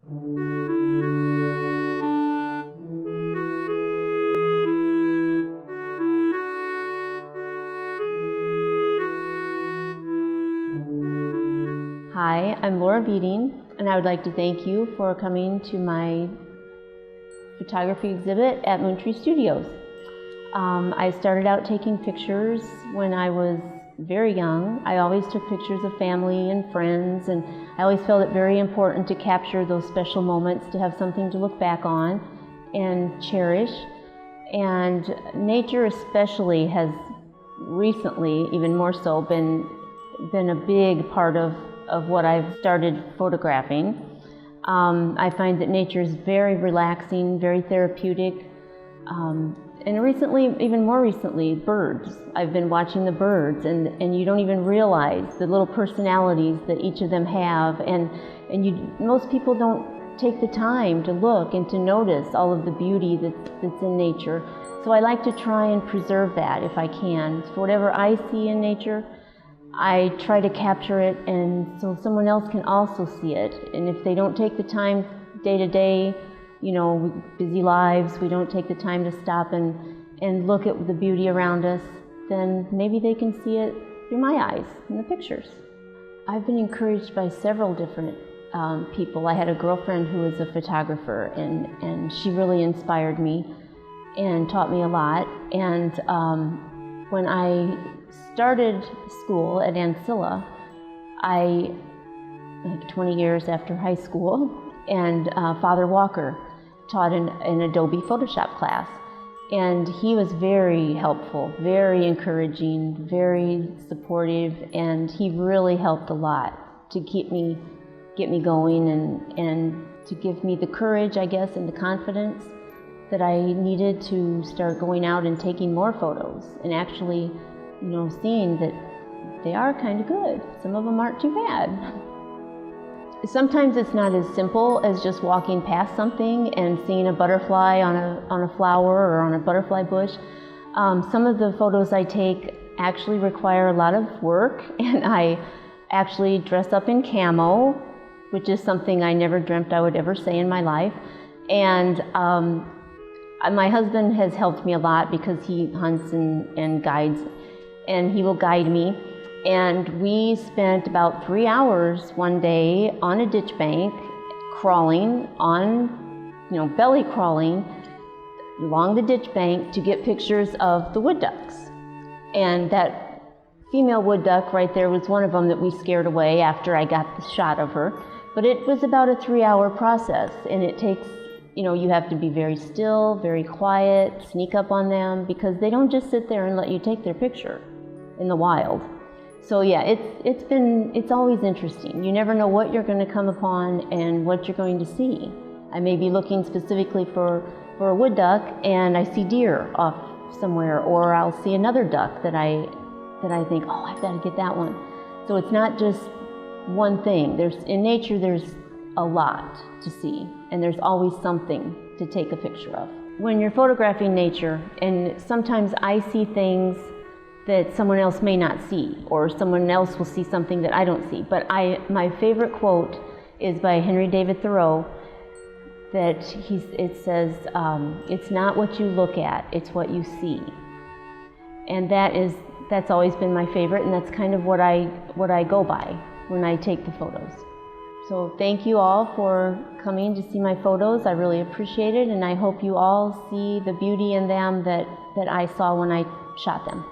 Hi, I'm Lora Vieting, and I would like to thank you for coming to my photography exhibit at Moontree Studios. I started out taking pictures when I was very young. I always took pictures of family and friends, and I always felt it very important to capture those special moments, to have something to look back on and cherish. And nature especially has recently, even more so, been a big part of what I've started photographing. I find that nature is very relaxing, very therapeutic. And recently, even more recently, birds. I've been watching the birds, and you don't even realize the little personalities that each of them have. And most people don't take the time to look and to notice all of the beauty that's in nature. So I like to try and preserve that if I can. For whatever I see in nature, I try to capture it, and so someone else can also see it. And if they don't take the time day to day, busy lives, we don't take the time to stop and look at the beauty around us, then maybe they can see it through my eyes in the pictures. I've been encouraged by several different people. I had a girlfriend who was a photographer, and she really inspired me and taught me a lot. And when I started school at Ancilla, like 20 years after high school, and Father Walker taught an Adobe Photoshop class. And he was very helpful, very encouraging, very supportive, and he really helped a lot to get me going and to give me the courage, I guess, and the confidence that I needed to start going out and taking more photos and actually, seeing that they are kind of good. Some of them aren't too bad. Sometimes it's not as simple as just walking past something and seeing a butterfly on a flower or on a butterfly bush. Some of the photos I take actually require a lot of work, and I actually dress up in camo, which is something I never dreamt I would ever say in my life. And my husband has helped me a lot because he hunts and guides, and he will guide me. And we spent about 3 hours one day on a ditch bank, crawling belly crawling along the ditch bank to get pictures of the wood ducks. And that female wood duck right there was one of them that we scared away after I got the shot of her. But it was about a 3-hour process, and it takes, you have to be very still, very quiet, sneak up on them, because they don't just sit there and let you take their picture in the wild. So yeah, it's always interesting. You never know what you're going to come upon and what you're going to see. I may be looking specifically for a wood duck, and I see deer off somewhere, or I'll see another duck that I think, oh, I've got to get that one. So it's not just one thing. In nature, there's a lot to see, and there's always something to take a picture of. When you're photographing nature, and sometimes I see things that someone else may not see, or someone else will see something that I don't see. But my favorite quote is by Henry David Thoreau, that it says, it's not what you look at, it's what you see. And that's always been my favorite, and that's kind of what I go by when I take the photos. So thank you all for coming to see my photos. I really appreciate it, and I hope you all see the beauty in them that I saw when I shot them.